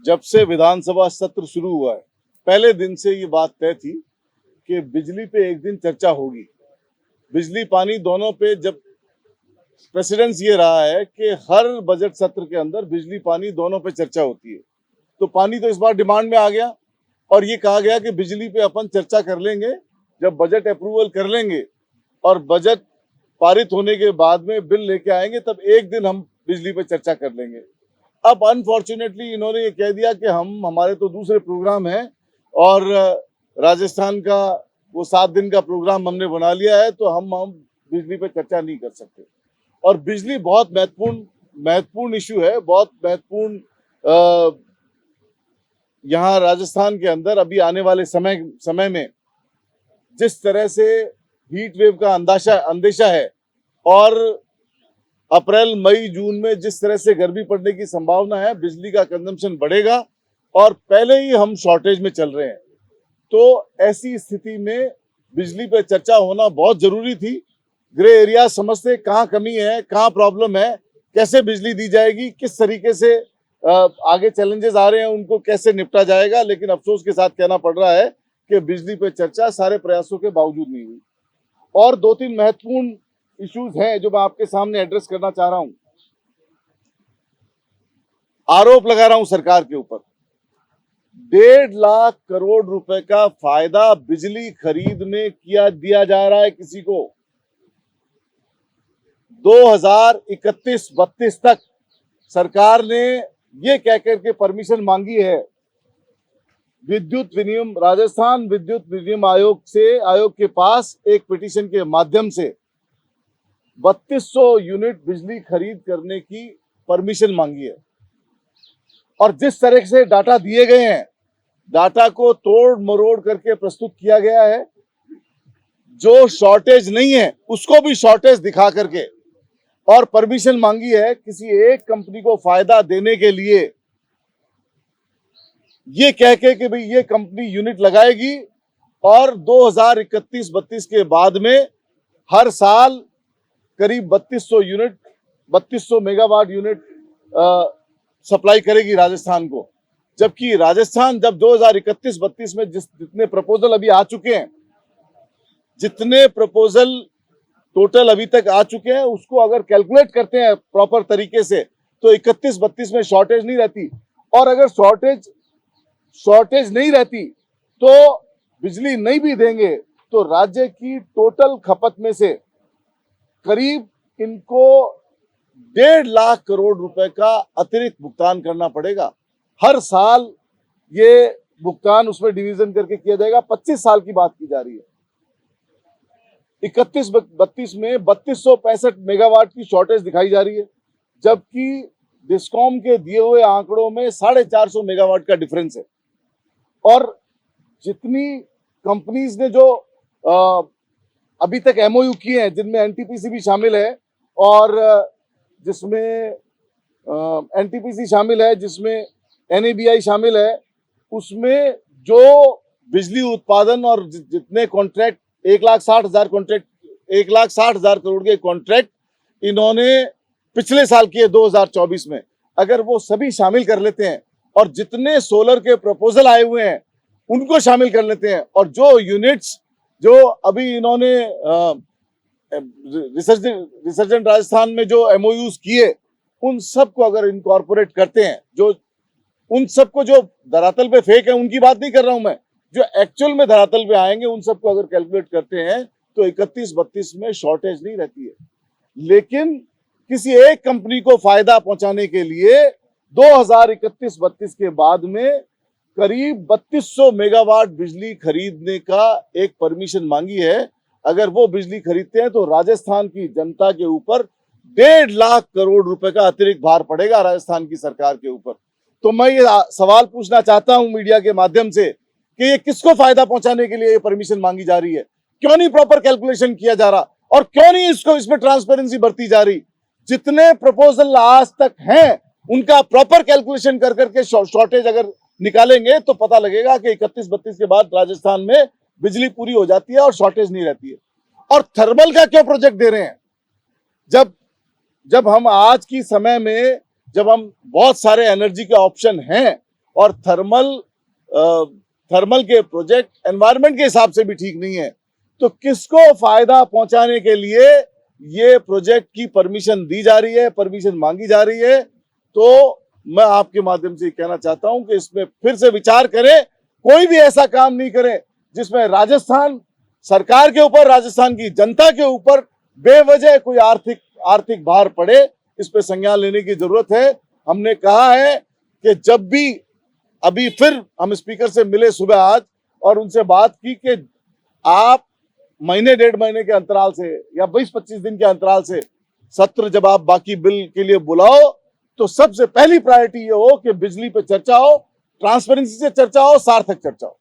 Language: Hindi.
जब से विधानसभा सत्र शुरू हुआ है, पहले दिन से ये बात तय थी कि बिजली पे एक दिन चर्चा होगी। बिजली पानी दोनों पे जब प्रेसिडेंस ये रहा है कि हर बजट सत्र के अंदर बिजली पानी दोनों पे चर्चा होती है, तो पानी तो इस बार डिमांड में आ गया और ये कहा गया कि बिजली पे अपन चर्चा कर लेंगे जब बजट अप्रूवल कर लेंगे और बजट पारित होने के बाद में बिल लेके आएंगे, तब एक दिन हम बिजली पे चर्चा कर लेंगे। अब अनफॉर्चुनेटली इन्होंने ये कह दिया कि हमारे तो दूसरे प्रोग्राम हैं और राजस्थान का वो 7 दिन का प्रोग्राम हमने बना लिया है, तो हम बिजली पे चर्चा नहीं कर सकते। और बिजली बहुत महत्वपूर्ण इशू है, बहुत महत्वपूर्ण यहाँ राजस्थान के अंदर अभी आने वाले समय में जिस तरह से हीट वेव का अंदेशा है और अप्रैल मई जून में जिस तरह से गर्मी पड़ने की संभावना है, बिजली का कंजम्पशन बढ़ेगा और पहले ही हम शॉर्टेज में चल रहे हैं। तो ऐसी स्थिति में बिजली पे चर्चा होना बहुत जरूरी थी। ग्रे एरिया समझते कहाँ कमी है, कहाँ प्रॉब्लम है, कैसे बिजली दी जाएगी, किस तरीके से आगे चैलेंजेस आ रहे हैं उनको कैसे निपटा जाएगा। लेकिन अफसोस के साथ कहना पड़ रहा है कि बिजली पे चर्चा सारे प्रयासों के बावजूद नहीं हुई। और 2-3 महत्वपूर्ण इश्यूज हैं जो मैं आपके सामने एड्रेस करना चाह रहा हूं। आरोप लगा रहा हूं सरकार के ऊपर, 1.5 लाख करोड़ रुपए का फायदा बिजली खरीद में दिया जा रहा है किसी को। 2031-32 तक सरकार ने ये कहकर के परमिशन मांगी है राजस्थान विद्युत विनियम आयोग के पास एक पिटीशन के माध्यम से 3200 यूनिट बिजली खरीद करने की परमिशन मांगी है। और जिस तरह से डाटा दिए गए हैं, डाटा को तोड़ मरोड़ करके प्रस्तुत किया गया है। जो शॉर्टेज नहीं है उसको भी शॉर्टेज दिखा करके और परमिशन मांगी है किसी एक कंपनी को फायदा देने के लिए, ये कह के कि भाई ये कंपनी यूनिट लगाएगी और 2031-32 के बाद में हर साल करीब 3200 मेगावाट यूनिट सप्लाई करेगी राजस्थान को। जबकि राजस्थान जब 2031-32 में जितने प्रपोजल अभी आ चुके हैं, जितने प्रपोजल टोटल अभी तक आ चुके हैं, उसको अगर कैलकुलेट करते हैं प्रॉपर तरीके से तो 31-32 में शॉर्टेज नहीं रहती। और अगर शॉर्टेज नहीं रहती तो बिजली नहीं भी देंगे तो राज्य की टोटल खपत में से करीब इनको 1.5 लाख करोड़ रुपए का अतिरिक्त भुगतान करना पड़ेगा। हर साल ये भुगतान उसमें डिवीजन करके किया जाएगा। 25 साल की बात की जा रही है। 31-32 में 3265 मेगावाट की शॉर्टेज दिखाई जा रही है, जबकि डिस्कॉम के दिए हुए आंकड़ों में 450 मेगावाट का डिफरेंस है। और जितनी कंपनीज ने जो अभी तक एमओयू किए हैं, जिनमें एनटीपीसी भी शामिल है और जिसमें एनटीपीसी शामिल है, जिसमें एनएबीआई शामिल है, उसमें जो बिजली उत्पादन और जितने कॉन्ट्रैक्ट 1,60,000 करोड़ के कॉन्ट्रैक्ट इन्होंने पिछले साल किए 2024 में, अगर वो सभी शामिल कर लेते हैं और जितने सोलर के प्रपोजल आए हुए हैं उनको शामिल कर लेते हैं और जो यूनिट्स जो अभी इन्होंने रिसर्जेंट राजस्थान में जो एमओयूज किए, उन सबको अगर इनकॉर्पोरेट करते हैं, जो उन सबको जो धरातल पे फेक है उनकी बात नहीं कर रहा हूं मैं, जो एक्चुअल में धरातल पे आएंगे उन सबको अगर कैलकुलेट करते हैं तो 31-32 में शॉर्टेज नहीं रहती है। लेकिन किसी एक कंपनी को फायदा पहुंचाने के लिए 2031-32 के बाद में करीब 3200 मेगावाट बिजली खरीदने का एक परमिशन मांगी है। अगर वो बिजली खरीदते हैं तो राजस्थान की जनता के ऊपर 1.5 लाख करोड़ रुपए का अतिरिक्त भार पड़ेगा राजस्थान की सरकार के ऊपर। तो मैं ये सवाल पूछना चाहता हूं मीडिया के माध्यम से कि ये किसको फायदा पहुंचाने के लिए ये परमिशन मांगी जा रही है? क्यों नहीं प्रॉपर कैलकुलेशन किया जा रहा और क्यों नहीं इसमें ट्रांसपेरेंसी बरती जा रही? जितने प्रपोजल आज तक हैं उनका प्रॉपर कैलकुलेशन कर करके शॉर्टेज अगर निकालेंगे तो पता लगेगा कि 31-32 के बाद राजस्थान में बिजली पूरी हो जाती है और शॉर्टेज नहीं रहती है। और थर्मल का क्यों प्रोजेक्ट दे रहे हैं? जब हम आज की समय में जब हम बहुत सारे एनर्जी के ऑप्शन हैं और थर्मल के प्रोजेक्ट एनवायरनमेंट के हिसाब से भी ठीक नहीं है, तो किसको फायदा पहुंचाने के लिए ये प्रोजेक्ट की परमिशन दी जा रही है, परमिशन मांगी जा रही है। तो मैं आपके माध्यम से कहना चाहता हूं कि इसमें फिर से विचार करें, कोई भी ऐसा काम नहीं करें जिसमें राजस्थान सरकार के ऊपर, राजस्थान की जनता के ऊपर बेवजह कोई आर्थिक भार पड़े। इस पे संज्ञान लेने की जरूरत है। हमने कहा है कि जब भी, अभी फिर हम स्पीकर से मिले सुबह आज और उनसे बात की कि आप महीने 1.5 महीने के अंतराल से या 20-25 दिन के अंतराल से सत्र जब आप बाकी बिल के लिए बुलाओ तो सबसे पहली प्रायोरिटी ये हो कि बिजली पे चर्चा हो, ट्रांसपेरेंसी से चर्चा हो, सार्थक चर्चा हो।